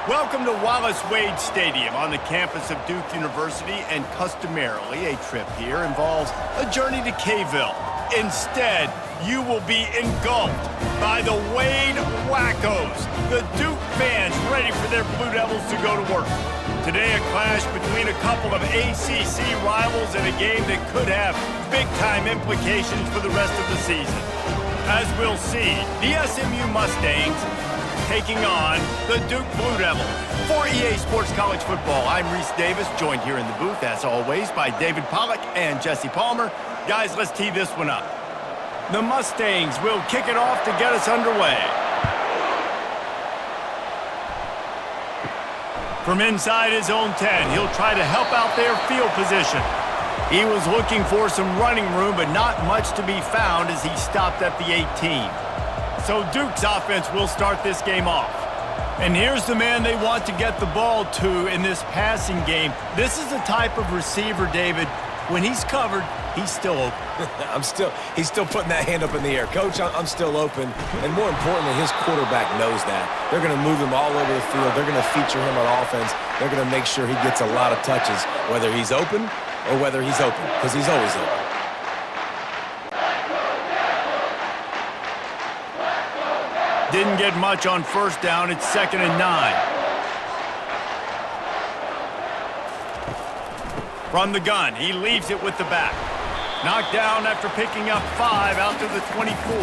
Welcome to Wallace Wade Stadium on the campus of Duke University, and customarily a trip here involves a journey to K-ville. Instead, you will be engulfed by the Wade Wackos, the Duke fans ready for their Blue Devils to go to work. Today, a clash between a couple of ACC rivals in a game that could have big-time implications for the rest of the season. As we'll see, the SMU Mustangs taking on the Duke Blue Devils. For EA Sports College Football, I'm Reese Davis, joined here in the booth, as always, by David Pollack and Jesse Palmer. Guys, let's tee this one up. The Mustangs will kick it off to get us underway. From inside his own 10, he'll try to help out their field position. He was looking for some running room, but not much to be found as he stopped at the 18. So Duke's offense will start this game off. And here's the man they want to get the ball to in this passing game. This is the type of receiver, David, when he's covered, he's still open. He's still putting that hand up in the air. Coach, I'm still open. And more importantly, his quarterback knows that. They're going to move him all over the field. They're going to feature him on offense. They're going to make sure he gets a lot of touches, whether he's open or whether he's open, because he's always open. Didn't get much on first down. It's 2nd and 9. From the gun, he leaves it with the back. Knocked down after picking up 5 out to the 24.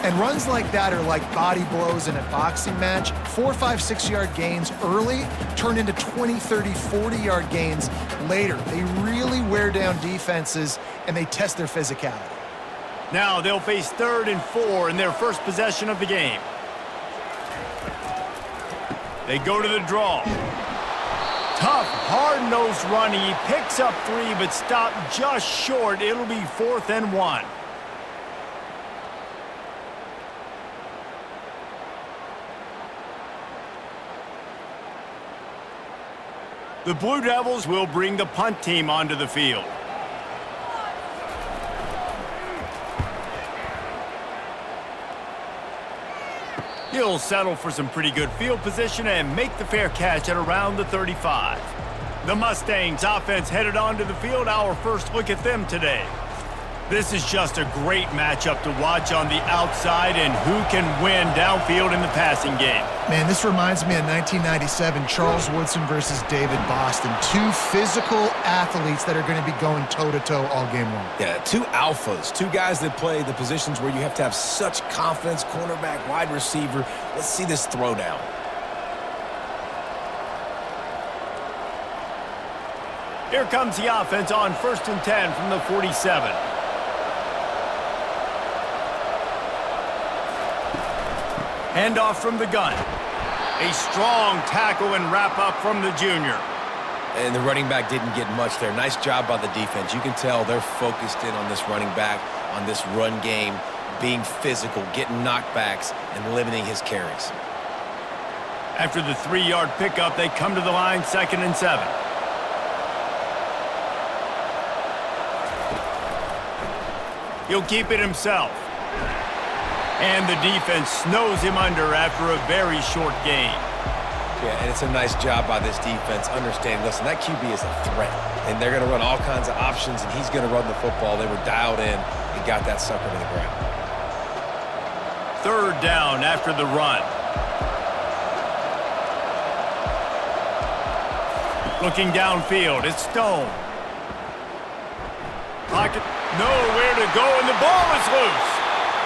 And runs like that are like body blows in a boxing match. 4, 5, 6-yard gains early turn into 20, 30, 40-yard gains later. They really wear down defenses, and they test their physicality. Now they'll face 3rd and 4 in their first possession of the game. They go to the draw. Tough, hard-nosed running. He picks up 3, but stopped just short. It'll be 4th and 1. The Blue Devils will bring the punt team onto the field. He'll settle for some pretty good field position and make the fair catch at around the 35. The Mustangs offense headed onto the field. Our first look at them today. This is just a great matchup to watch on the outside, and who can win downfield in the passing game. Man, this reminds me of 1997, Charles Woodson versus David Boston. Two physical athletes that are going to be going toe-to-toe all game long. Yeah, two alphas, two guys that play the positions where you have to have such confidence, cornerback, wide receiver. Let's see this throwdown. Here comes the offense on 1st and 10 from the 47. Handoff from the gun. A strong tackle and wrap-up from the junior. And the running back didn't get much there. Nice job by the defense. You can tell they're focused in on this running back, on this run game, being physical, getting knockbacks, and limiting his carries. After the 3-yard pickup, they come to the line, 2nd and 7. He'll keep it himself. And the defense snows him under after a very short gain. Yeah, and it's a nice job by this defense. Understand, listen, that QB is a threat. And they're going to run all kinds of options, and he's going to run the football. They were dialed in and got that sucker to the ground. 3rd down after the run. Looking downfield, it's Stone. Pocket, nowhere to go, and the ball is loose.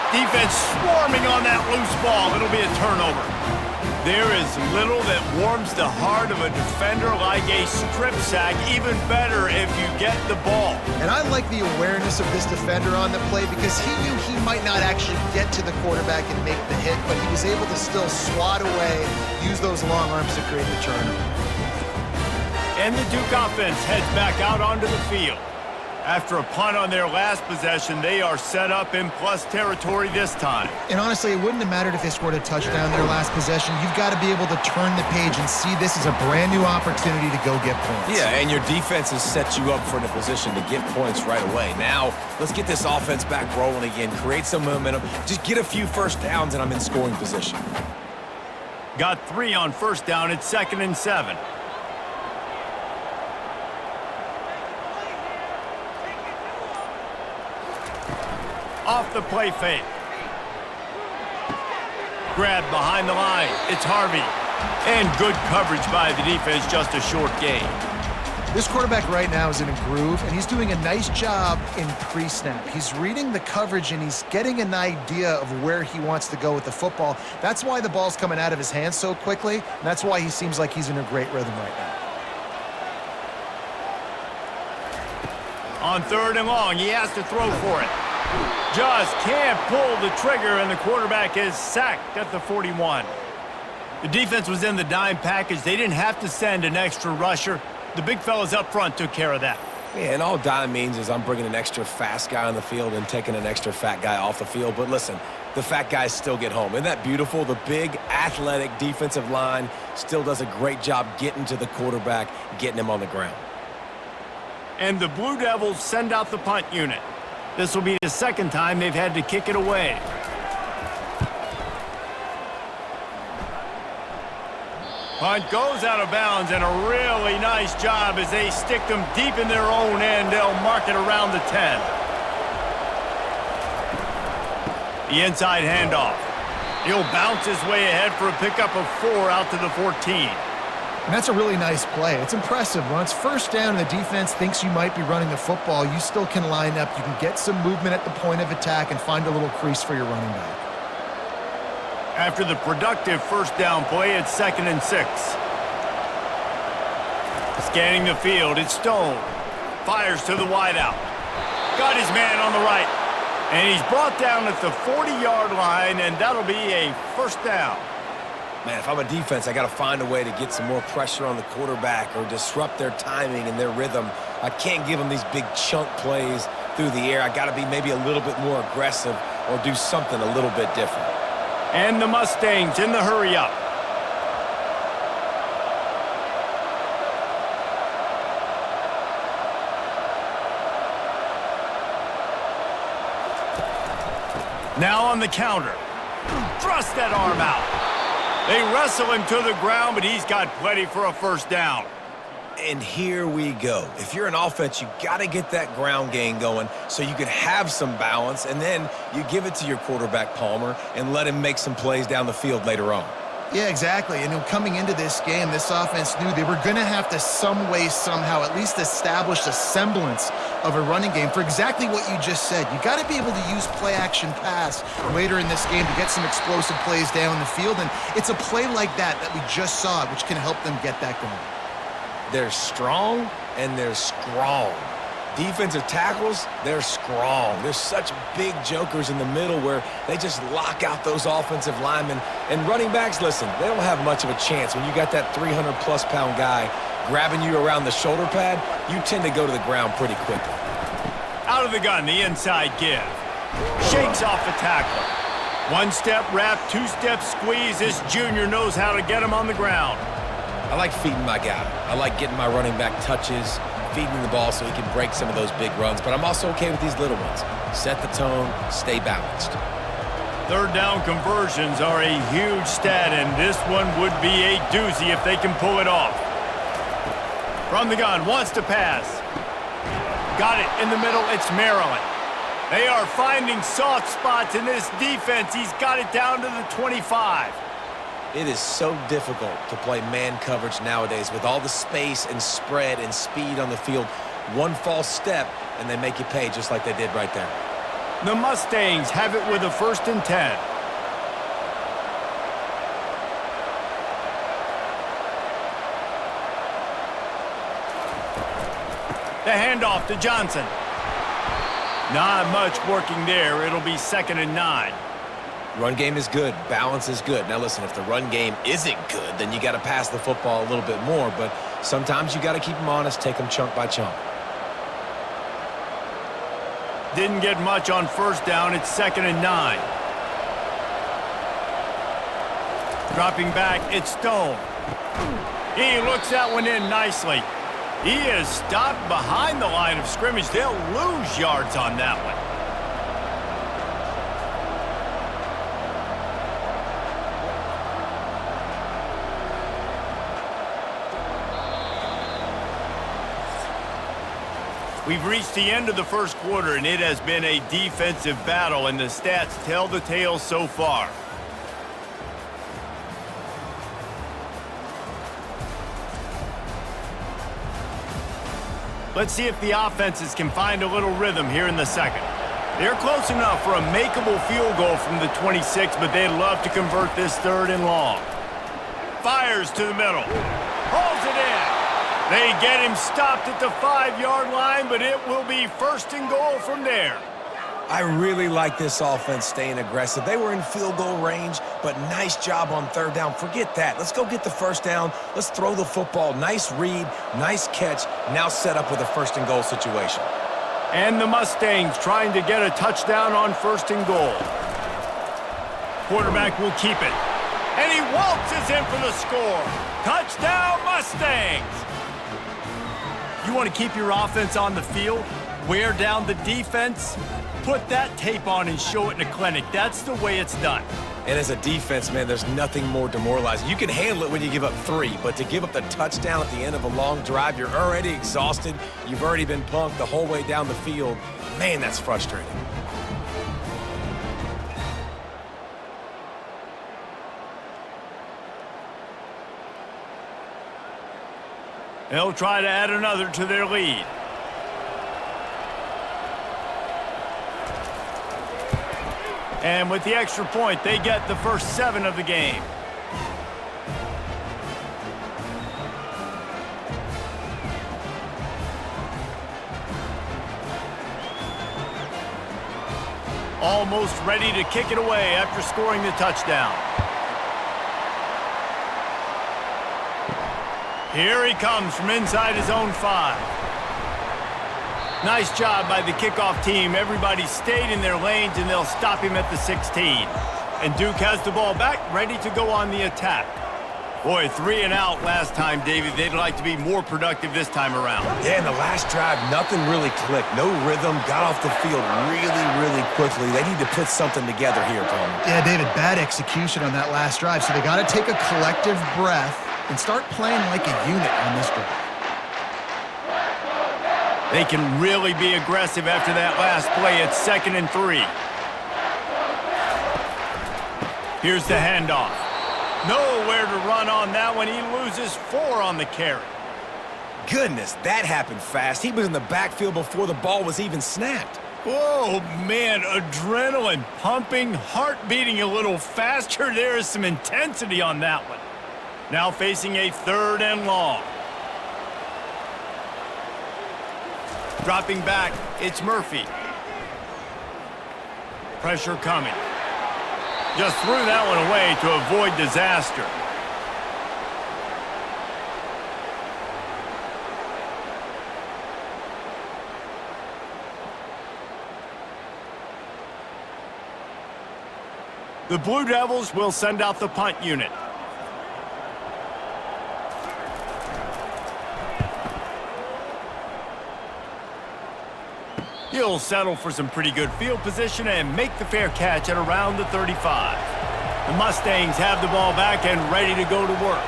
Defense swarming on that loose ball. It'll be a turnover. There is little that warms the heart of a defender like a strip sack. Even better if you get the ball. And I like the awareness of this defender on the play, because he knew he might not actually get to the quarterback and make the hit, but he was able to still swat away, use those long arms to create the turnover. And the Duke offense heads back out onto the field. After a punt on their last possession, they are set up in plus territory this time. And honestly, it wouldn't have mattered if they scored a touchdown their last possession. You've got to be able to turn the page and see this as a brand new opportunity to go get points. Yeah, and your defense has set you up for the position to get points right away. Now, let's get this offense back rolling again, create some momentum, just get a few first downs, and I'm in scoring position. Got 3 on first down. It's 2nd and 7. Off the play fake. Grabbed behind the line. It's Harvey. And good coverage by the defense, just a short gain. This quarterback right now is in a groove, and he's doing a nice job in pre-snap. He's reading the coverage, and he's getting an idea of where he wants to go with the football. That's why the ball's coming out of his hands so quickly, and that's why he seems like he's in a great rhythm right now. On 3rd and long, he has to throw for it. Just can't pull the trigger, and the quarterback is sacked at the 41. The defense was in the dime package. They didn't have to send an extra rusher. The big fellas up front took care of that. Yeah, and all dime means is I'm bringing an extra fast guy on the field and taking an extra fat guy off the field. But listen, the fat guys still get home. Isn't that beautiful? The big, athletic defensive line still does a great job getting to the quarterback, getting him on the ground. And the Blue Devils send out the punt unit. This will be the 2nd time they've had to kick it away. Punt goes out of bounds, and a really nice job as they stick them deep in their own end. They'll mark it around the 10. The inside handoff. He'll bounce his way ahead for a pickup of 4 out to the 14. And that's a really nice play. It's impressive. When it's first down and the defense thinks you might be running the football, you still can line up. You can get some movement at the point of attack and find a little crease for your running back. After the productive first down play, it's 2nd and 6. Scanning the field, it's Stone. Fires to the wideout. Got his man on the right. And he's brought down at the 40-yard line, and that'll be a first down. Man, if I'm a defense, I got to find a way to get some more pressure on the quarterback or disrupt their timing and their rhythm. I can't give them these big chunk plays through the air. I got to be maybe a little bit more aggressive or do something a little bit different. And the Mustangs in the hurry-up. Now on the counter. Thrust that arm out. They wrestle him to the ground, but he's got plenty for a first down. And here we go. If you're an offense, you got to get that ground game going so you can have some balance, and then you give it to your quarterback, Palmer, and let him make some plays down the field later on. Yeah, exactly. And coming into this game, this offense knew they were going to have to some way, somehow, at least establish a semblance of a running game for exactly what you just said. You got to be able to use play-action pass later in this game to get some explosive plays down the field, and it's a play like that we just saw, which can help them get that going. They're strong, and they're strong. Defensive tackles, they're strong. There's such big jokers in the middle where they just lock out those offensive linemen. And running backs, listen, they don't have much of a chance. When you got that 300-plus pound guy grabbing you around the shoulder pad, you tend to go to the ground pretty quickly. Out of the gun, the inside give. Shakes off the tackle. One-step wrap, two-step squeeze. This junior knows how to get him on the ground. I like feeding my guy. I like getting my running back touches, feeding the ball so he can break some of those big runs. But I'm also okay with these little ones. Set the tone, stay balanced. Third down conversions are a huge stat, and this one would be a doozy if they can pull it off. From the gun, wants to pass. Got it in the middle, it's Maryland. They are finding soft spots in this defense. He's got it down to the 25. It is so difficult to play man coverage nowadays with all the space and spread and speed on the field. One false step, and they make you pay just like they did right there. The Mustangs have it with a 1st and 10. The handoff to Johnson. Not much working there. It'll be 2nd and 9. Run game is good. Balance is good. Now, listen, if the run game isn't good, then you got to pass the football a little bit more. But sometimes you got to keep them honest, take them chunk by chunk. Didn't get much on first down. It's 2nd and 9. Dropping back, it's Stone. He looks that one in nicely. He is stopped behind the line of scrimmage. They'll lose yards on that one. We've reached the end of the first quarter, and it has been a defensive battle, and the stats tell the tale so far. Let's see if the offenses can find a little rhythm here in the second. They're close enough for a makeable field goal from the 26, but they'd love to convert this third and long. Fires to the middle. Pulls it in. They get him stopped at the 5-yard line, but it will be first and goal from there. I really like this offense staying aggressive. They were in field goal range, but nice job on third down. Forget that. Let's go get the first down. Let's throw the football. Nice read, nice catch. Now set up with a first and goal situation. And the Mustangs trying to get a touchdown on first and goal. Quarterback will keep it. And he waltzes in for the score. Touchdown, Mustangs! You want to keep your offense on the field? Wear down the defense? Put that tape on and show it in a clinic. That's the way it's done. And as a defense, man, there's nothing more demoralizing. You can handle it when you give up 3, but to give up the touchdown at the end of a long drive, you're already exhausted. You've already been punked the whole way down the field. Man, that's frustrating. They'll try to add another to their lead. And with the extra point, they get the first 7 of the game. Almost ready to kick it away after scoring the touchdown. Here he comes from inside his own 5. Nice job by the kickoff team. Everybody stayed in their lanes, and they'll stop him at the 16. And Duke has the ball back, ready to go on the attack. Boy, 3 and out last time, David. They'd like to be more productive this time around. Yeah, in the last drive, nothing really clicked. No rhythm, got off the field really quickly. They need to put something together here, Tom. Yeah, David, bad execution on that last drive, so they got to take a collective breath and start playing like a unit on this drive. They can really be aggressive after that last play. It's 2nd and 3. Here's the handoff. Nowhere to run on that one. He loses 4 on the carry. Goodness, that happened fast. He was in the backfield before the ball was even snapped. Oh, man, adrenaline pumping, heart beating a little faster. There is some intensity on that one. Now facing a 3rd and long. Dropping back, it's Murphy. Pressure coming. Just threw that one away to avoid disaster. The Blue Devils will send out the punt unit. He'll settle for some pretty good field position and make the fair catch at around the 35. The Mustangs have the ball back and ready to go to work.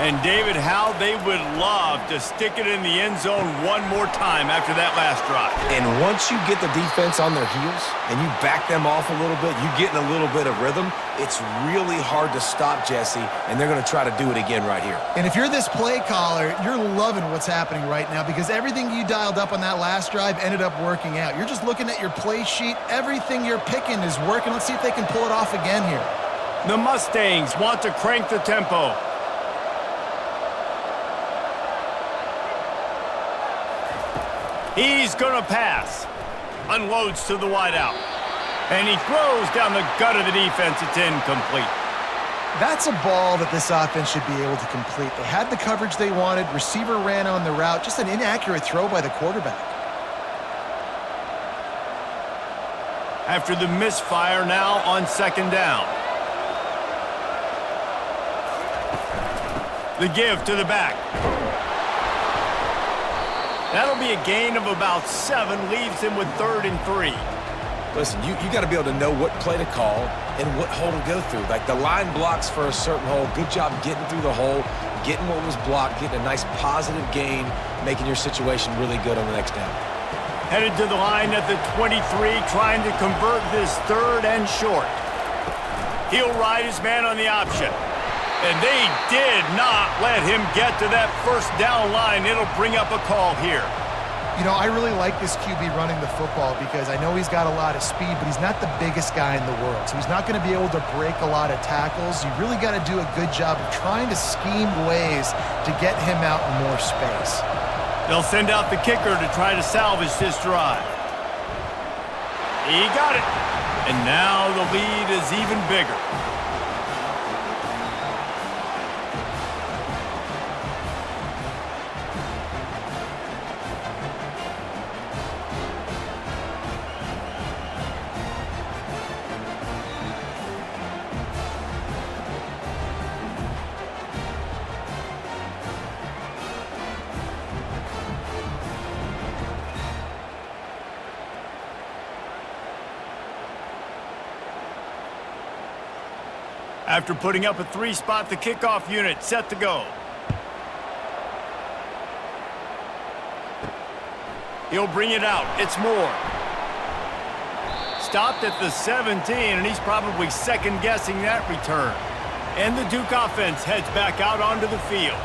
And David, how they would love to stick it in the end zone one more time after that last drive. And once you get the defense on their heels and you back them off a little bit, you get in a little bit of rhythm, it's really hard to stop, Jesse, and they're going to try to do it again right here. And if you're this play caller, you're loving what's happening right now because everything you dialed up on that last drive ended up working out. You're just looking at your play sheet. Everything you're picking is working. Let's see if they can pull it off again here. The Mustangs want to crank the tempo. He's going to pass. Unloads to the wideout. And he throws down the gut of the defense. It's incomplete. That's a ball that this offense should be able to complete. They had the coverage they wanted. Receiver ran on the route. Just an inaccurate throw by the quarterback. After the misfire, now on 2nd down. The give to the back. That'll be a gain of about 7, leaves him with 3rd and 3. Listen, you got to be able to know what play to call and what hole to go through. Like the line blocks for a certain hole. Good job getting through the hole, getting what was blocked, getting a nice positive gain, making your situation really good on the next down. Headed to the line at the 23, trying to convert this 3rd and short. He'll ride his man on the option. And they did not let him get to that first down line. It'll bring up a call here. You know, I really like this QB running the football because I know he's got a lot of speed, but he's not the biggest guy in the world. So he's not going to be able to break a lot of tackles. You really got to do a good job of trying to scheme ways to get him out in more space. They'll send out the kicker to try to salvage this drive. He got it. And now the lead is even bigger. After putting up a 3-spot, the kickoff unit set to go. He'll bring it out. It's Moore. Stopped at the 17, and he's probably second-guessing that return. And the Duke offense heads back out onto the field.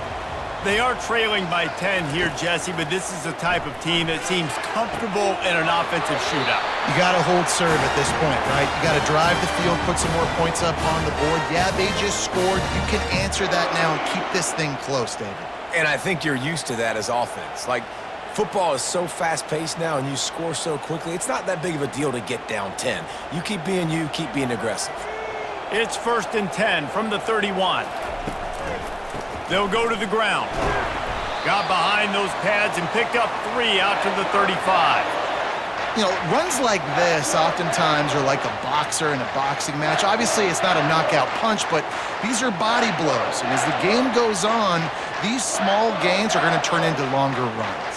They are trailing by 10 here, Jesse, but this is the type of team that seems comfortable in an offensive shootout. You got to hold serve at this point, right? You got to drive the field, put some more points up on the board. Yeah, they just scored. You can answer that now and keep this thing close, David. And I think you're used to that as offense. Like, football is so fast-paced now and you score so quickly, it's not that big of a deal to get down 10. You keep being you, keep being aggressive. It's 1st and 10 from the 31. They'll go to the ground. Got behind those pads and picked up 3 out to the 35. You know, runs like this oftentimes are like a boxer in a boxing match. Obviously, it's not a knockout punch, but these are body blows. And as the game goes on, these small gains are going to turn into longer runs.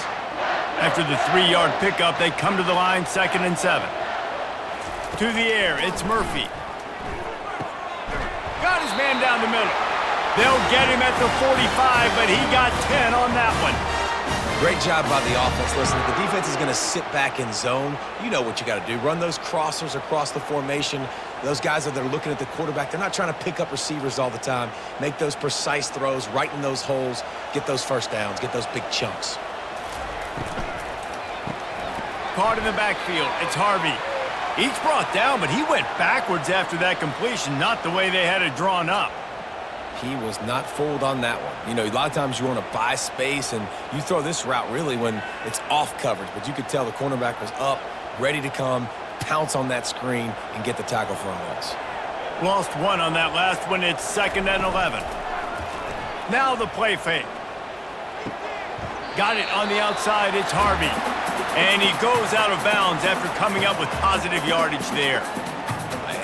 After the 3-yard pickup, they come to the line, 2nd and 7. To the air, it's Murphy. Got his man down the middle. They'll get him at the 45, but he got 10 on that one. Great job by the offense. Listen, if the defense is going to sit back in zone, you know what you got to do. Run those crossers across the formation. Those guys that are looking at the quarterback, they're not trying to pick up receivers all the time. Make those precise throws, right in those holes, get those first downs, get those big chunks. Caught in the backfield, it's Harvey. He's brought down, but he went backwards after that completion, not the way they had it drawn up. He was not fooled on that one. You know, a lot of times you want to buy space, and you throw this route really when it's off coverage. But you could tell the cornerback was up, ready to come, pounce on that screen, and get the tackle for a loss. Lost 1 on that last one. It's 2nd and 11. Now the play fake. Got it on the outside. It's Harvey. And he goes out of bounds after coming up with positive yardage there.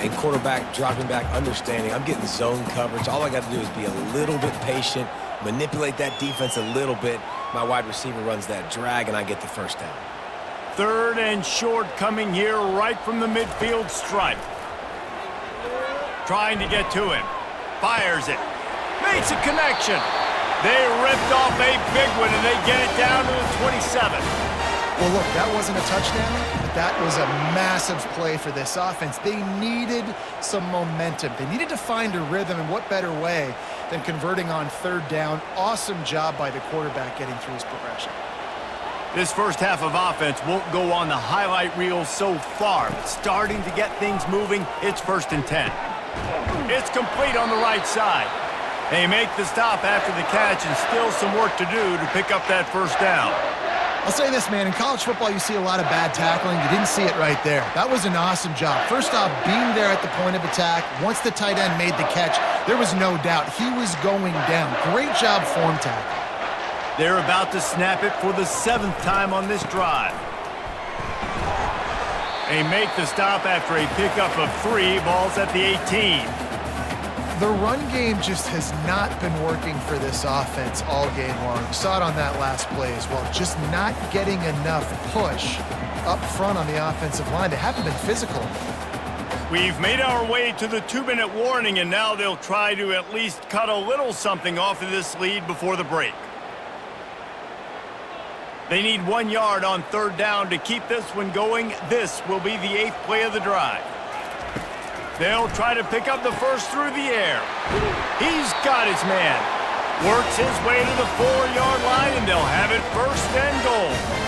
And quarterback dropping back, understanding I'm getting zone coverage. All I got to do is be a little bit patient, manipulate that defense a little bit. My wide receiver runs that drag, and I get the first down. 3rd and short coming here right from the midfield stripe. Trying to get to him. Fires it. Makes a connection. They ripped off a big one, and they get it down to the 27. Well, look, that wasn't a touchdown, but that was a massive play for this offense. They needed some momentum. They needed to find a rhythm, and what better way than converting on 3rd down. Awesome job by the quarterback getting through his progression. This first half of offense won't go on the highlight reel so far, but starting to get things moving, it's 1st and 10. It's complete on the right side. They make the stop after the catch, and still some work to do to pick up that first down. I'll say this, man. In college football, you see a lot of bad tackling. You didn't see it right there. That was an awesome job. First off, being there at the point of attack. Once the tight end made the catch, there was no doubt he was going down. Great job form tackle. They're about to snap it for the 7th time on this drive. They make the stop after a pickup of 3. Ball's at the 18. The run game just has not been working for this offense all game long. You saw it on that last play as well. Just not getting enough push up front on the offensive line. They haven't been physical enough. We've made our way to the 2-minute warning, and now they'll try to at least cut a little something off of this lead before the break. They need 1 yard on 3rd down to keep this one going. This will be the 8th play of the drive. They'll try to pick up the first through the air. He's got his man. Works his way to the 4-yard line, and they'll have it 1st and goal.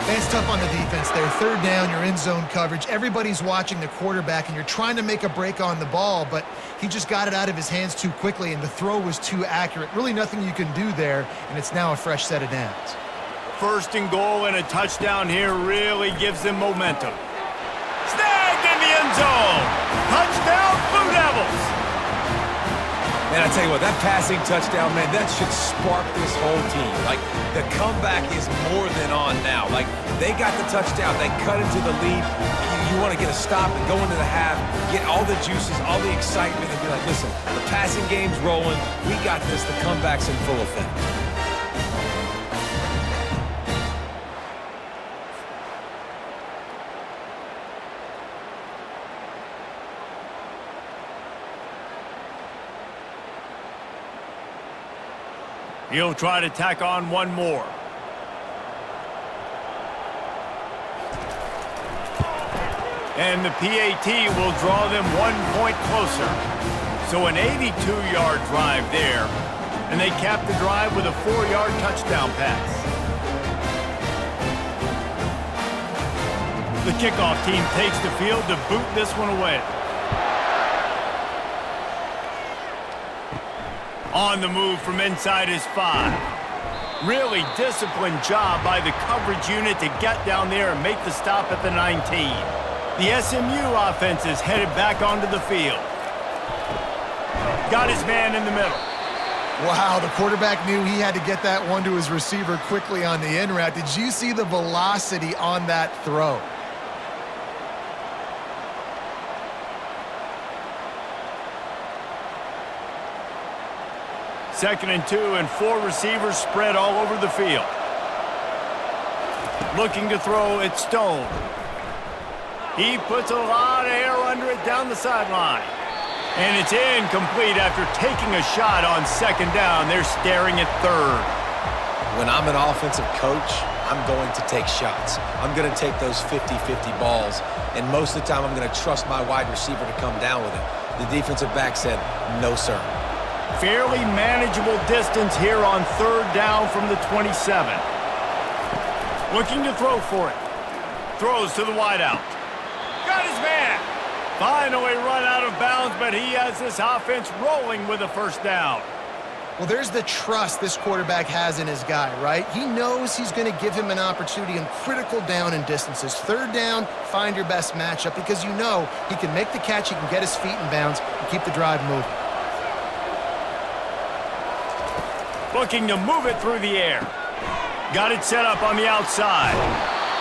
Man, it's tough on the defense there. 3rd down, you're in zone coverage. Everybody's watching the quarterback, and you're trying to make a break on the ball, but he just got it out of his hands too quickly, and the throw was too accurate. Really nothing you can do there, and it's now a fresh set of downs. 1st and goal and a touchdown here really gives them momentum. Snagged in the end zone. Touchdown, Blue Devils. Man, I tell you what, that passing touchdown, man, that should spark this whole team. Like, the comeback is more than on now. Like, they got the touchdown. They cut into the lead. You want to get a stop and go into the half, get all the juices, all the excitement, and be like, listen, the passing game's rolling. We got this. The comeback's in full effect. He'll try to tack on one more. And the PAT will draw them 1 point closer. So an 82-yard drive there. And they cap the drive with a 4-yard touchdown pass. The kickoff team takes the field to boot this one away. On the move from inside his 5. Really disciplined job by the coverage unit to get down there and make the stop at the 19. The SMU offense is headed back onto the field. Got his man in the middle. Wow, the quarterback knew he had to get that one to his receiver quickly on the in route. Did you see the velocity on that throw? 2nd and 2, and 4 receivers spread all over the field. Looking to throw, it's Stone. He puts a lot of air under it down the sideline. And it's incomplete after taking a shot on 2nd down. They're staring at 3rd. When I'm an offensive coach, I'm going to take shots. I'm going to take those 50-50 balls, and most of the time I'm going to trust my wide receiver to come down with it. The defensive back said, no, sir. Fairly manageable distance here on 3rd down from the 27. Looking to throw for it. Throws to the wideout. Got his man. Finally run out of bounds, but he has this offense rolling with a 1st down. Well, there's the trust this quarterback has in his guy, right? He knows he's going to give him an opportunity in critical down and distances. 3rd down, find your best matchup because you know he can make the catch, he can get his feet in bounds, and keep the drive moving. Looking to move it through the air. Got it set up on the outside.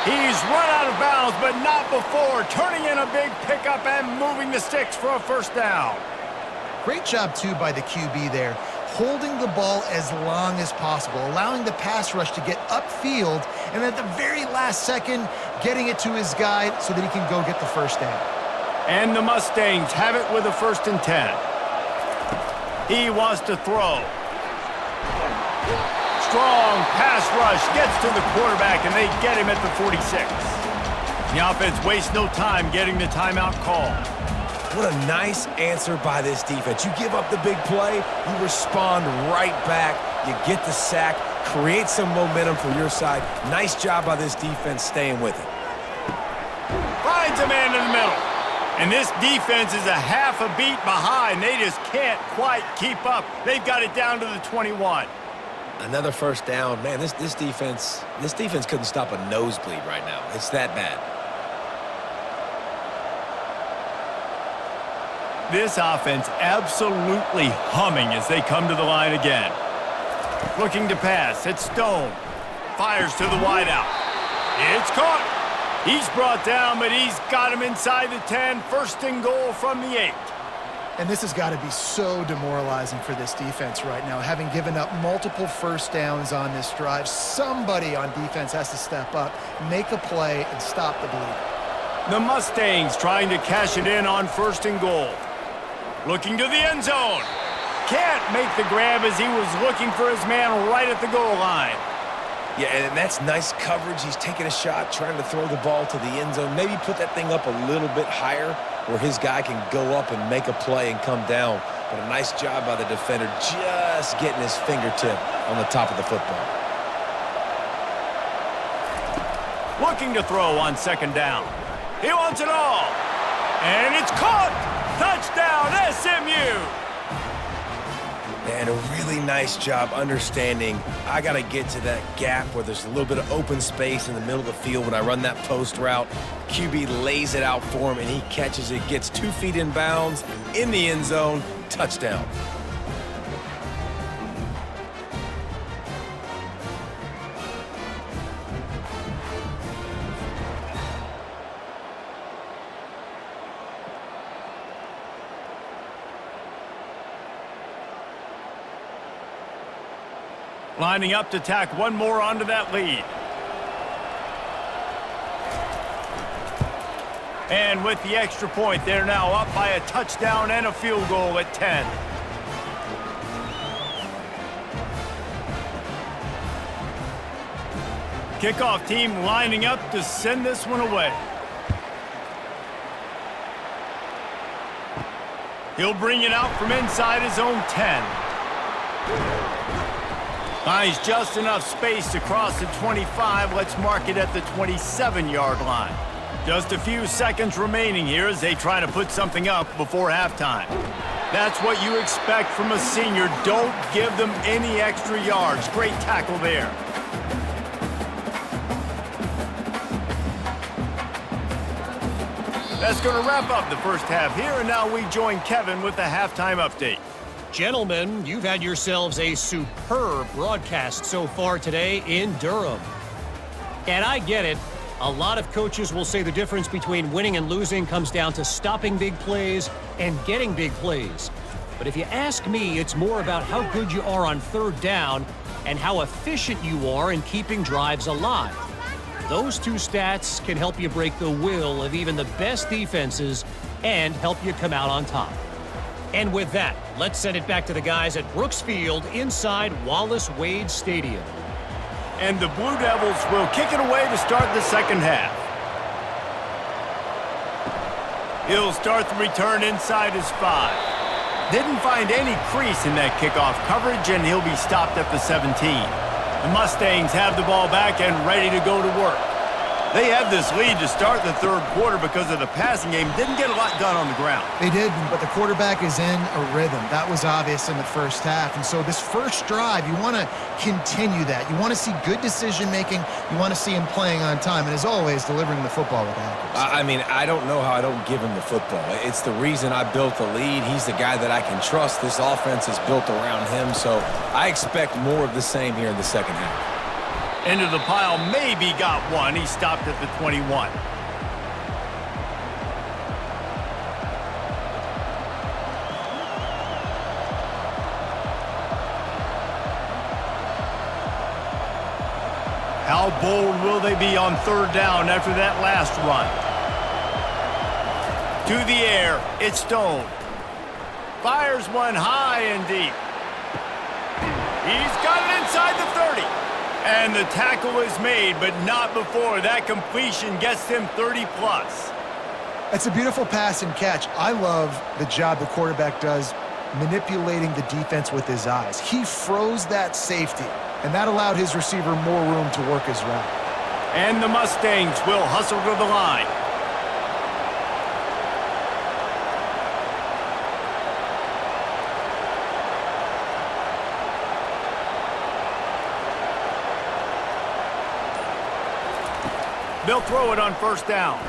He's run out of bounds, but not before. Turning in a big pickup and moving the sticks for a 1st down. Great job, too, by the QB there. Holding the ball as long as possible, allowing the pass rush to get upfield, and at the very last second, getting it to his guy so that he can go get the 1st down. And the Mustangs have it with a 1st and 10. He wants to throw. Strong pass rush gets to the quarterback, and they get him at the 46. The offense wastes no time getting the timeout call. What a nice answer by this defense. You give up the big play, you respond right back, you get the sack, create some momentum for your side. Nice job by this defense staying with it. Finds a man in the middle. And this defense is a half a beat behind. They just can't quite keep up. They've got it down to the 21. Another 1st down. Man, this defense couldn't stop a nosebleed right now. It's that bad. This offense absolutely humming as they come to the line again. Looking to pass. It's Stone. Fires to the wideout. It's caught. He's brought down, but he's got him inside the 10. 1st and goal from the 8. And this has got to be so demoralizing for this defense right now, having given up multiple 1st downs on this drive. Somebody on defense has to step up, make a play, and stop the bleeding. The Mustangs trying to cash it in on 1st and goal. Looking to the end zone. Can't make the grab as he was looking for his man right at the goal line. Yeah, and that's nice coverage. He's taking a shot, trying to throw the ball to the end zone. Maybe put that thing up a little bit higher where his guy can go up and make a play and come down. But a nice job by the defender just getting his fingertip on the top of the football. Looking to throw on 2nd down. He wants it all. And it's caught! Touchdown, SMU! And a really nice job understanding I got to get to that gap where there's a little bit of open space in the middle of the field when I run that post route. QB lays it out for him, and he catches it, gets 2 feet in bounds, in the end zone, touchdown. Lining up to tack one more onto that lead. And with the extra point, they're now up by a touchdown and a field goal at 10. Kickoff team lining up to send this one away. He'll bring it out from inside his own 10. Finds just enough space to cross the 25. Let's mark it at the 27-yard line. Just a few seconds remaining here as they try to put something up before halftime. That's what you expect from a senior. Don't give them any extra yards. Great tackle there. That's going to wrap up the first half here, and now we join Kevin with the halftime update. Gentlemen, you've had yourselves a superb broadcast so far today in Durham. And I get it. A lot of coaches will say the difference between winning and losing comes down to stopping big plays and getting big plays. But if you ask me, it's more about how good you are on 3rd down and how efficient you are in keeping drives alive. Those 2 stats can help you break the will of even the best defenses and help you come out on top. And with that, let's send it back to the guys at Brooks Field inside Wallace Wade Stadium. And the Blue Devils will kick it away to start the second half. He'll start the return inside his 5. Didn't find any crease in that kickoff coverage, and he'll be stopped at the 17. The Mustangs have the ball back and ready to go to work. They have this lead to start the 3rd quarter because of the passing game. Didn't get a lot done on the ground. They didn't, but the quarterback is in a rhythm. That was obvious in the first half. And so this first drive, you want to continue that. You want to see good decision-making. You want to see him playing on time. And as always, delivering the football with accuracy. I mean, I don't know how I don't give him the football. It's the reason I built the lead. He's the guy that I can trust. This offense is built around him. So I expect more of the same here in the second half. Into the pile, maybe got one. He stopped at the 21. How bold will they be on 3rd down after that last run? To the air, it's Stone. Fires one high and deep. He's got it inside the 30. And the tackle is made, but not before that completion gets him 30-plus. It's a beautiful pass and catch. I love the job the quarterback does manipulating the defense with his eyes. He froze that safety, and that allowed his receiver more room to work his route. And the Mustangs will hustle to the line. They'll throw it on 1st down.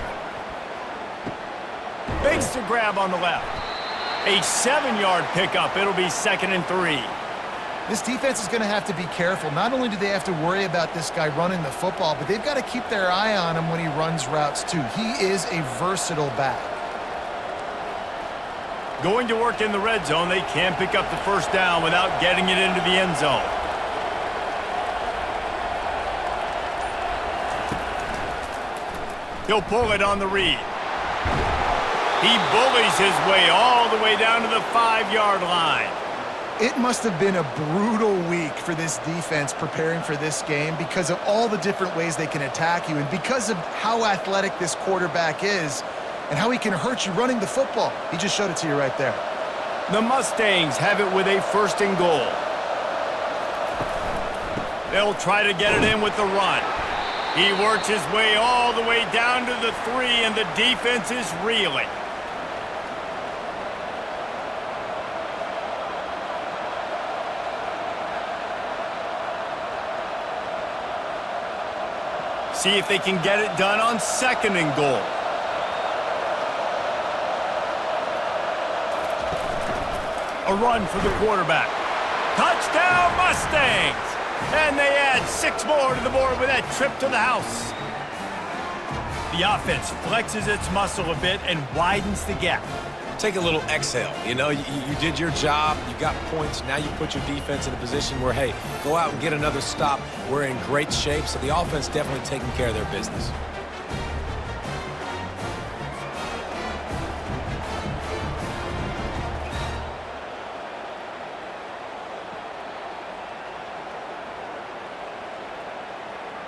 Fakes the grab on the left. A 7-yard pickup. It'll be 2nd and 3. This defense is going to have to be careful. Not only do they have to worry about this guy running the football, but they've got to keep their eye on him when he runs routes too. He is a versatile back. Going to work in the red zone. They can pick up the 1st down without getting it into the end zone. He'll pull it on the read. He bullies his way all the way down to the 5-yard line. It must have been a brutal week for this defense preparing for this game because of all the different ways they can attack you and because of how athletic this quarterback is and how he can hurt you running the football. He just showed it to you right there. The Mustangs have it with a 1st and goal. They'll try to get it in with the run. He works his way all the way down to the 3, and the defense is reeling. See if they can get it done on 2nd and goal. A run for the quarterback. Touchdown, Mustangs! And they add 6 more to the board with that trip to the house. The offense flexes its muscle a bit and widens the gap. Take a little exhale. You know, you did your job. You got points. Now you put your defense in a position where, hey, go out and get another stop. We're in great shape, so the offense definitely taking care of their business.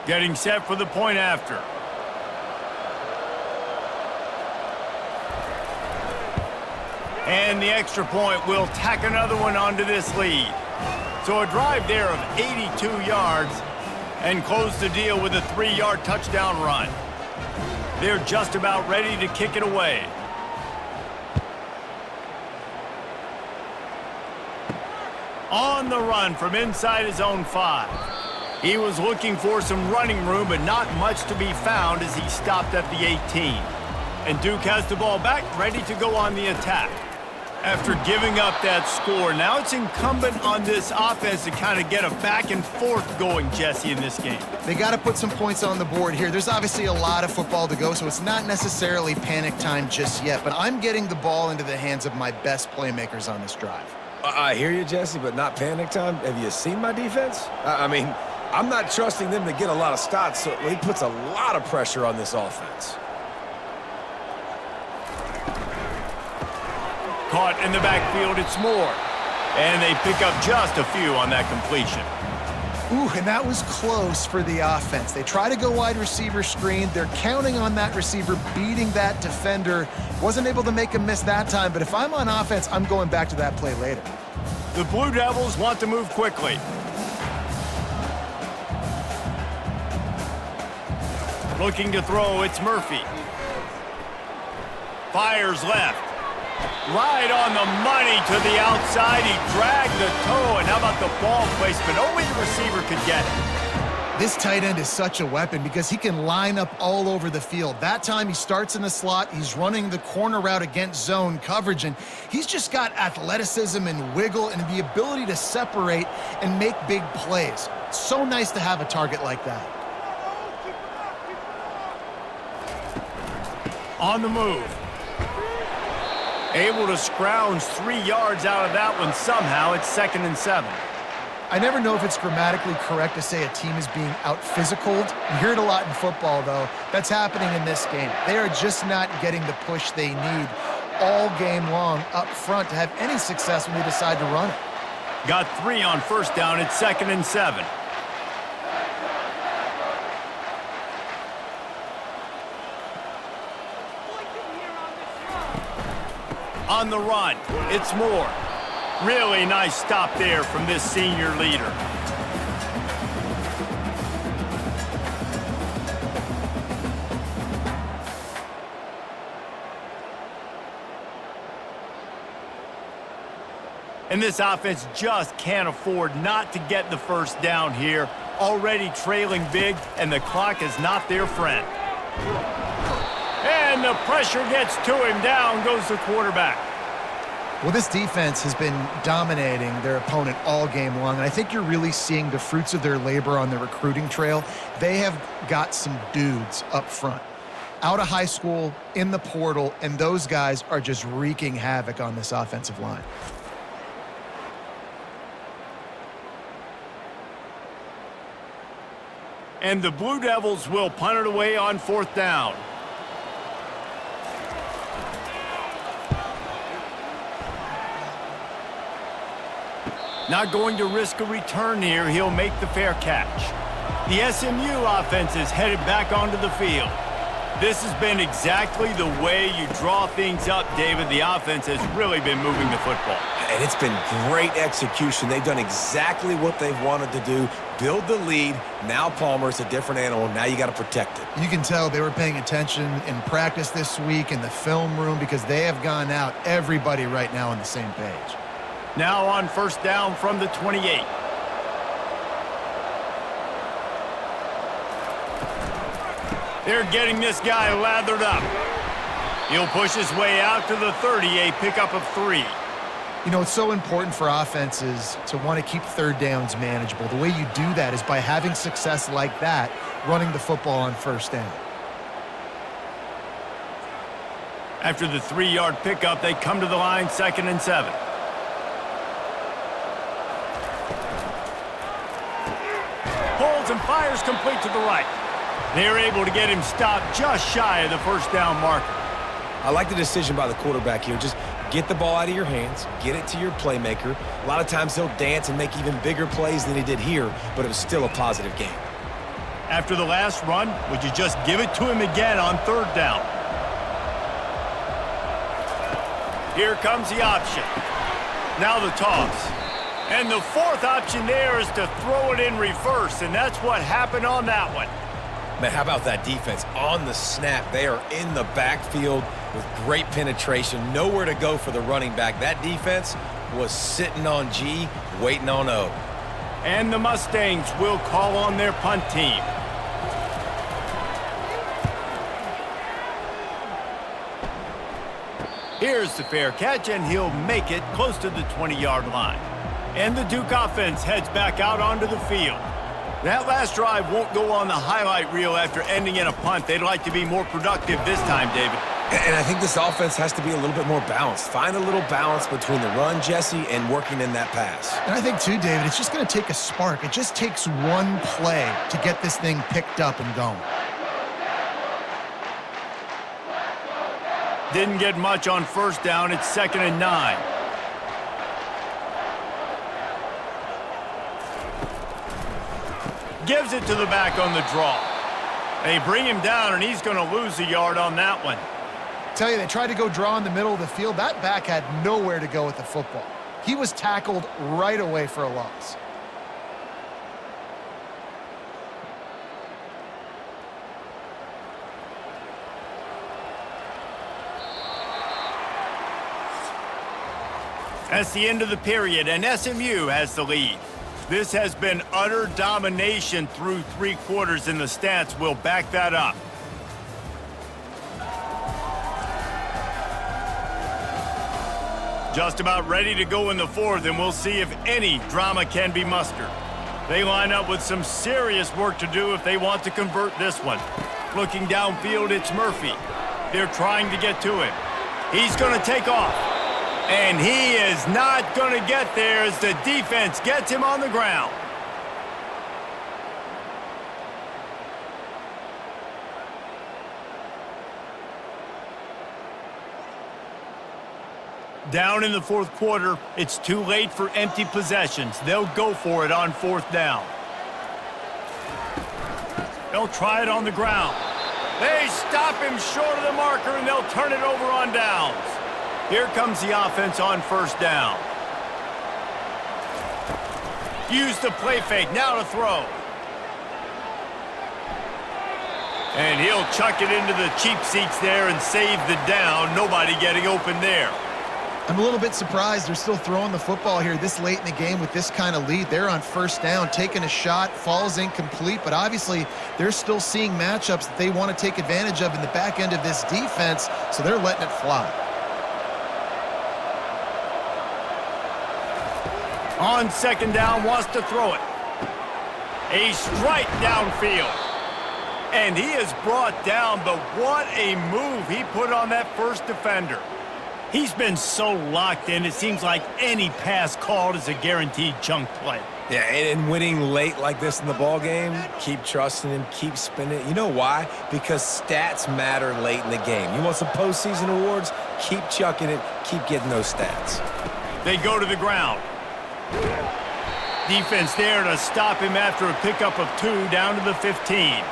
Getting set for the point after. And the extra point will tack another one onto this lead. So a drive there of 82 yards and close the deal with a 3-yard touchdown run. They're just about ready to kick it away. On the run from inside his own 5. He was looking for some running room, but not much to be found as he stopped at the 18. And Duke has the ball back, ready to go on the attack. After giving up that score, now it's incumbent on this offense to kind of get a back and forth going, Jesse, in this game. They got to put some points on the board here. There's obviously a lot of football to go, so it's not necessarily panic time just yet, but I'm getting the ball into the hands of my best playmakers on this drive. I hear you, Jesse, but not panic time. Have you seen my defense? I mean, I'm not trusting them to get a lot of stops, so he puts a lot of pressure on this offense. Caught in the backfield, it's Moore. And they pick up just a few on that completion. Ooh, and that was close for the offense. They try to go wide receiver screen. They're counting on that receiver beating that defender. Wasn't able to make him miss that time, but if I'm on offense, I'm going back to that play later. The Blue Devils want to move quickly. Looking to throw, it's Murphy. Fires left. Right on the money to the outside. He dragged the toe, and how about the ball placement? Only the receiver could get it. This tight end is such a weapon because he can line up all over the field. That time he starts in the slot. He's running the corner route against zone coverage, and he's just got athleticism and wiggle and the ability to separate and make big plays. So nice to have a target like that. On the move. Able to scrounge 3 yards out of that one somehow. It's 2nd and 7. I never know if it's grammatically correct to say a team is being out-physicaled. You hear it a lot in football, though. That's happening in this game. They are just not getting the push they need all game long up front to have any success when they decide to run it. Got 3 on 1st down. It's 2nd and 7. On the run, it's Moore. Really nice stop there from this senior leader. And this offense just can't afford not to get the 1st down here. Already trailing big, and the clock is not their friend. And the pressure gets to him. Down goes the quarterback. Well, this defense has been dominating their opponent all game long, and I think you're really seeing the fruits of their labor on the recruiting trail. They have got some dudes up front, out of high school, in the portal, and those guys are just wreaking havoc on this offensive line. And the Blue Devils will punt it away on 4th down. Not going to risk a return here. He'll make the fair catch. The SMU offense is headed back onto the field. This has been exactly the way you draw things up, David. The offense has really been moving the football. And it's been great execution. They've done exactly what they've wanted to do. Build the lead. Now Palmer's a different animal. Now you got to protect it. You can tell they were paying attention in practice this week in the film room because they have gone out, everybody right now on the same page. Now on first down from the 28. They're getting this guy lathered up. He'll push his way out to the 30, a pickup of 3. You know, it's so important for offenses to want to keep third downs manageable. The way you do that is by having success like that, running the football on first down. After the 3-yard pickup, they come to the line, 2nd and 7. Pulls and fires complete to the right. They're able to get him stopped just shy of the first down marker. I like the decision by the quarterback here. Just get the ball out of your hands, get it to your playmaker. A lot of times he'll dance and make even bigger plays than he did here, but it was still a positive game. After the last run, would you just give it to him again on 3rd down? Here comes the option. Now the toss. And the 4th option there is to throw it in reverse, and that's what happened on that one. Man, how about that defense on the snap? They are in the backfield with great penetration. Nowhere to go for the running back. That defense was sitting on G, waiting on O. And the Mustangs will call on their punt team. Here's the fair catch, and he'll make it close to the 20-yard line. And the Duke offense heads back out onto the field. That last drive won't go on the highlight reel after ending in a punt. They'd like to be more productive this time, David. And I think this offense has to be a little bit more balanced. Find a little balance between the run, Jesse, and working in that pass. And I think, too, David, it's just going to take a spark. It just takes one play to get this thing picked up and going. Didn't get much on first down. It's 2nd and 9. Gives it to the back on the draw. They bring him down, and he's going to lose a yard on that one. Tell you, they tried to go draw in the middle of the field. That back had nowhere to go with the football. He was tackled right away for a loss. That's the end of the period, and SMU has the lead. This has been utter domination through 3 quarters, and the stats will back that up. Just about ready to go in the 4th, and we'll see if any drama can be mustered. They line up with some serious work to do if they want to convert this one. Looking downfield, it's Murphy. They're trying to get to him. He's going to take off. And he is not going to get there as the defense gets him on the ground. Down in the 4th quarter, it's too late for empty possessions. They'll go for it on 4th down. They'll try it on the ground. They stop him short of the marker, and they'll turn it over on downs. Here comes the offense on first down. Use the play fake, now to throw. And he'll chuck it into the cheap seats there and save the down. Nobody getting open there. I'm a little bit surprised they're still throwing the football here this late in the game with this kind of lead. They're on first down, taking a shot, falls incomplete, but obviously they're still seeing matchups that they want to take advantage of in the back end of this defense, so they're letting it fly. On 2nd down, wants to throw it. A strike downfield. And he is brought down, but what a move he put on that first defender. He's been so locked in, it seems like any pass called is a guaranteed chunk play. Yeah, and winning late like this in the ball game, keep trusting him, keep spinning it. You know why? Because stats matter late in the game. You want some postseason awards? Keep chucking it, keep getting those stats. They go to the ground. Defense there to stop him after a pickup of 2 down to the 15.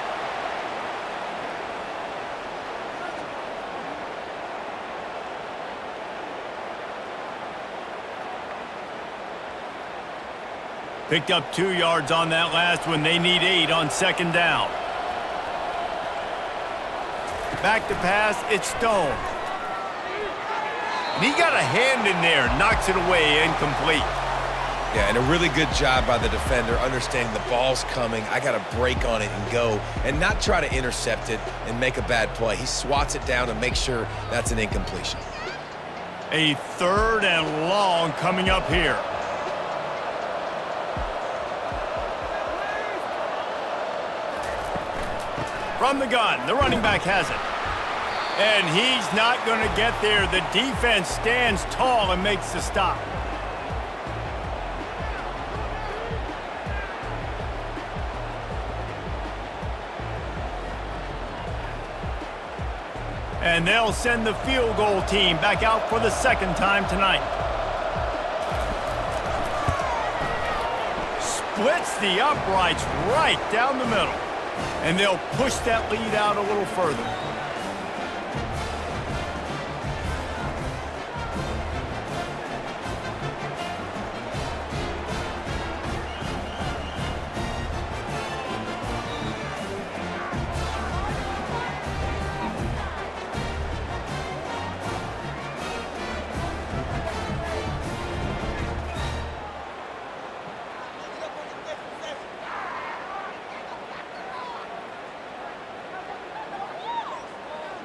Picked up 2 yards on that last one. They need 8 on second down. Back to pass, it's Stone. And he got a hand in there, knocks it away, incomplete. Yeah, and a really good job by the defender, understanding the ball's coming. I got to break on it and go, and not try to intercept it and make a bad play. He swats it down and makes sure that's an incompletion. A 3rd and long coming up here. From the gun, the running back has it. And he's not going to get there. The defense stands tall and makes the stop. And they'll send the field goal team back out for the 2nd time tonight. Splits the uprights right down the middle. And they'll push that lead out a little further.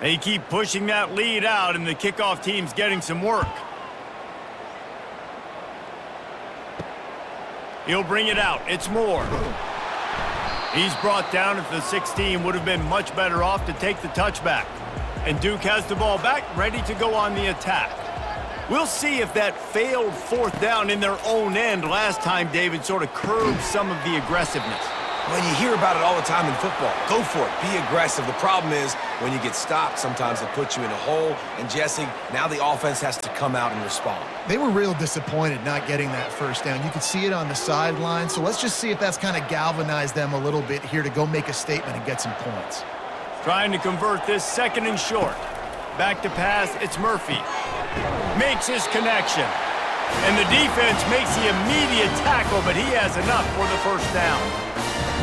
They keep pushing that lead out, and the kickoff team's getting some work. He'll bring it out. It's Moore. He's brought down at the 16. Would have been much better off to take the touchback. And Duke has the ball back, ready to go on the attack. We'll see if that failed 4th down in their own end last time, David, sort of curbed some of the aggressiveness. Well, you hear about it all the time in football. Go for it. Be aggressive. The problem is when you get stopped, sometimes it puts you in a hole. And, Jesse, now the offense has to come out and respond. They were real disappointed not getting that 1st down. You could see it on the sideline. So let's just see if that's kind of galvanized them a little bit here to go make a statement and get some points. Trying to convert this 2nd and short. Back to pass, it's Murphy. Makes his connection. And the defense makes the immediate tackle, but he has enough for the 1st down.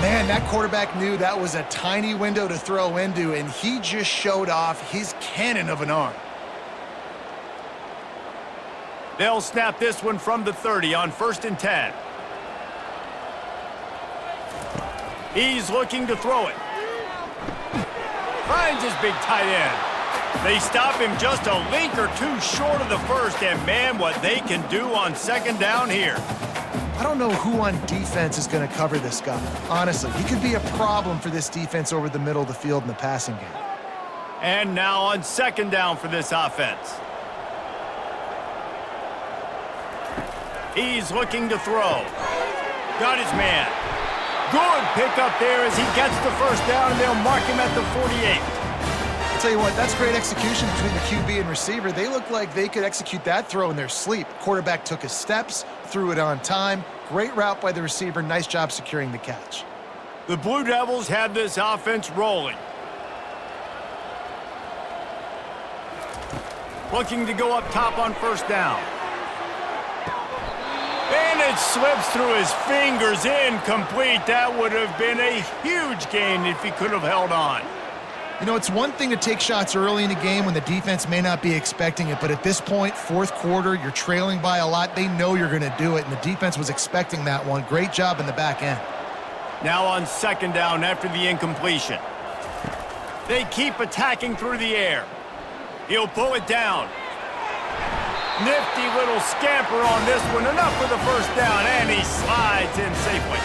Man, that quarterback knew that was a tiny window to throw into, and he just showed off his cannon of an arm. They'll snap this one from the 30 on 1st and 10. He's looking to throw it. Finds his big tight end. They stop him just a link or 2 short of the 1st, and man, what they can do on 2nd down here. I don't know who on defense is going to cover this guy. Honestly, he could be a problem for this defense over the middle of the field in the passing game. And now on 2nd down for this offense. He's looking to throw. Got his man. Good pickup there as he gets the 1st down, and they'll mark him at the 48. I'll tell you what, that's great execution between the QB and receiver. They look like they could execute that throw in their sleep. Quarterback took his steps, threw it on time. Great route by the receiver. Nice job securing the catch. The Blue Devils have this offense rolling. Looking to go up top on 1st down. And it slips through his fingers, incomplete. That would have been a huge gain if he could have held on. You know, it's one thing to take shots early in a game when the defense may not be expecting it, but at this point, 4th quarter, you're trailing by a lot. They know you're going to do it, and the defense was expecting that one. Great job in the back end. Now on 2nd down after the incompletion. They keep attacking through the air. He'll pull it down. Nifty little scamper on this one. Enough for the 1st down, and he slides in safely.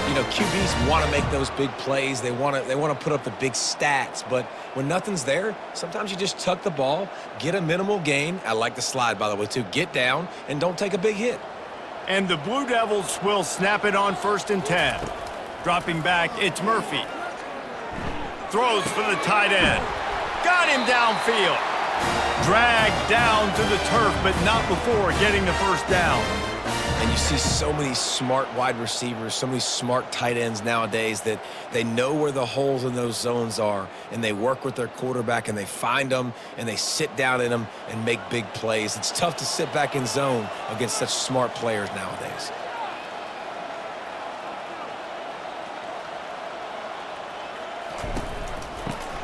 You know, QBs want to make those big plays. They want to put up the big stats. But when nothing's there, sometimes you just tuck the ball, get a minimal gain. I like the slide, by the way, too. Get down and don't take a big hit. And the Blue Devils will snap it on 1st and 10. Dropping back, it's Murphy. Throws for the tight end. Got him downfield. Dragged down to the turf, but not before getting the 1st down. And you see so many smart wide receivers, so many smart tight ends nowadays that they know where the holes in those zones are, and they work with their quarterback, and they find them, and they sit down in them and make big plays. It's tough to sit back in zone against such smart players nowadays.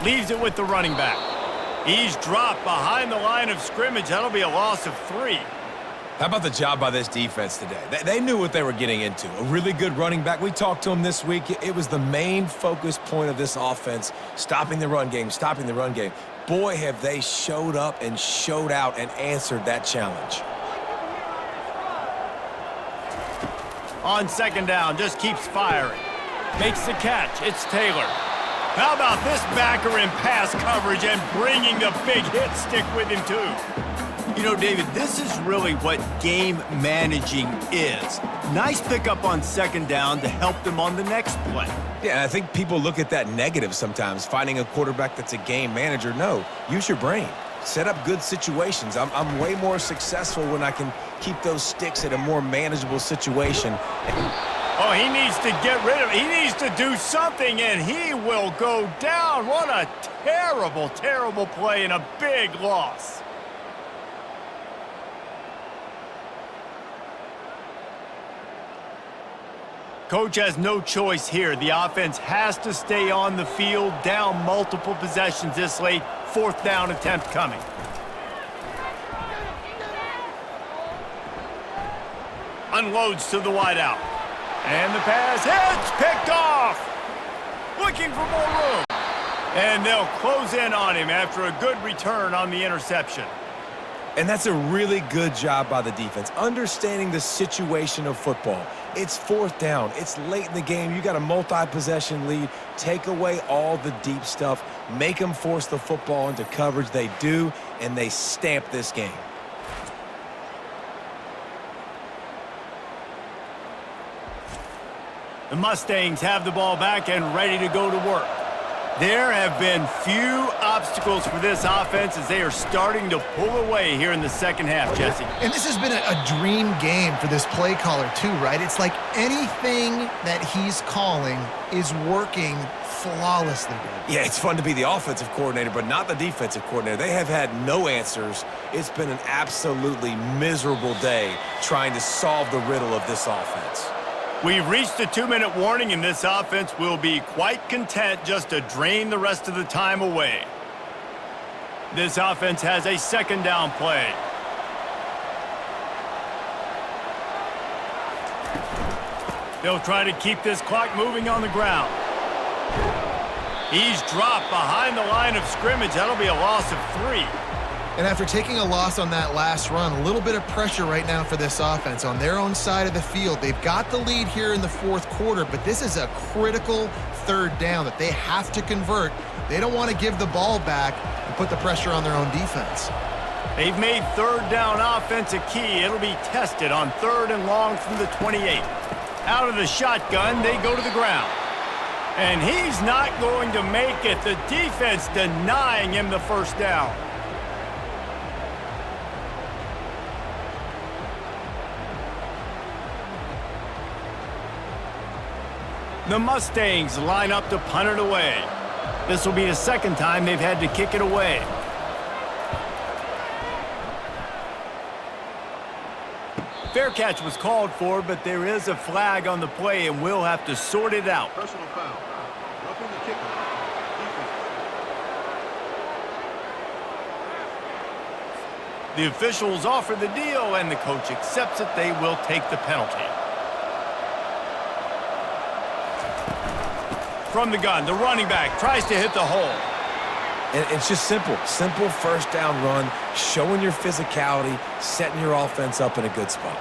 Leaves it with the running back. He's dropped behind the line of scrimmage. That'll be a loss of 3. How about the job by this defense today? They knew what they were getting into. A really good running back. We talked to him this week. It was the main focus point of this offense, stopping the run game, stopping the run game. Boy, have they showed up and showed out and answered that challenge. On second down, just keeps firing. Makes the catch. It's Taylor. How about this backer in pass coverage and bringing the big hit stick with him, too? You know, David, this is really what game managing is. Nice pickup on second down to help them on the next play. Yeah, I think people look at that negative sometimes, finding a quarterback that's a game manager. No, use your brain. Set up good situations. I'm way more successful when I can keep those sticks at a more manageable situation. Oh, he needs to get rid of it. He needs to do something, and he will go down. What a terrible, terrible play and a big loss. Coach has no choice here. The offense has to stay on the field, down multiple possessions this late. 4th down attempt coming. Unloads to the wideout. And the pass hits, picked off. Looking for more room. And they'll close in on him after a good return on the interception. And that's a really good job by the defense, understanding the situation of football. It's 4th down. It's late in the game. You got a multi-possession lead. Take away all the deep stuff. Make them force the football into coverage. They do, and they stamp this game. The Mustangs have the ball back and ready to go to work. There have been few obstacles for this offense as they are starting to pull away here in the second half, Jesse. And this has been a dream game for this play caller too, right? It's like anything that he's calling is working flawlessly good. Yeah, it's fun to be the offensive coordinator, but not the defensive coordinator. They have had no answers. It's been an absolutely miserable day trying to solve the riddle of this offense. We've reached the 2-minute warning, and this offense will be quite content just to drain the rest of the time away. This offense has a second down play. They'll try to keep this clock moving on the ground. He's dropped behind the line of scrimmage. That'll be a loss of 3. And after taking a loss on that last run, a little bit of pressure right now for this offense on their own side of the field. They've got the lead here in the 4th quarter, but this is a critical 3rd down that they have to convert. They don't want to give the ball back and put the pressure on their own defense. They've made 3rd down offense a key. It'll be tested on 3rd and long from the 28. Out of the shotgun, they go to the ground. And he's not going to make it. The defense denying him the 1st down. The Mustangs line up to punt it away. This will be the 2nd time they've had to kick it away. Fair catch was called for, but there is a flag on the play, and we'll have to sort it out. Personal foul. Roughing the kicker. Defense. The officials offer the deal, and the coach accepts it. They will take the penalty. From the gun, the running back tries to hit the hole. And it's just simple 1st down run, showing your physicality, setting your offense up in a good spot.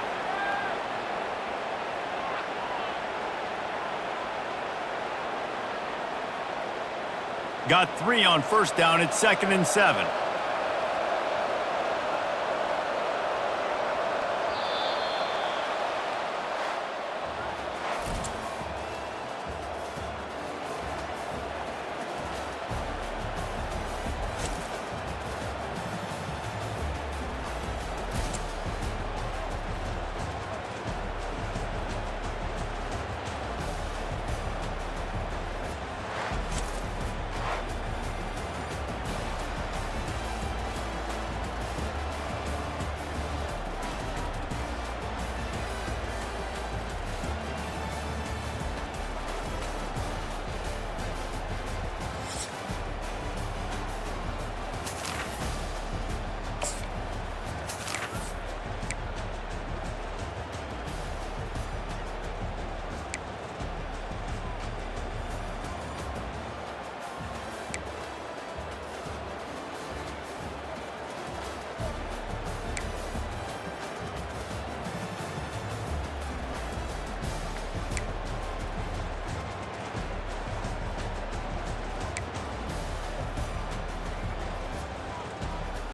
Got 3 on 1st down. It's 2nd and 7.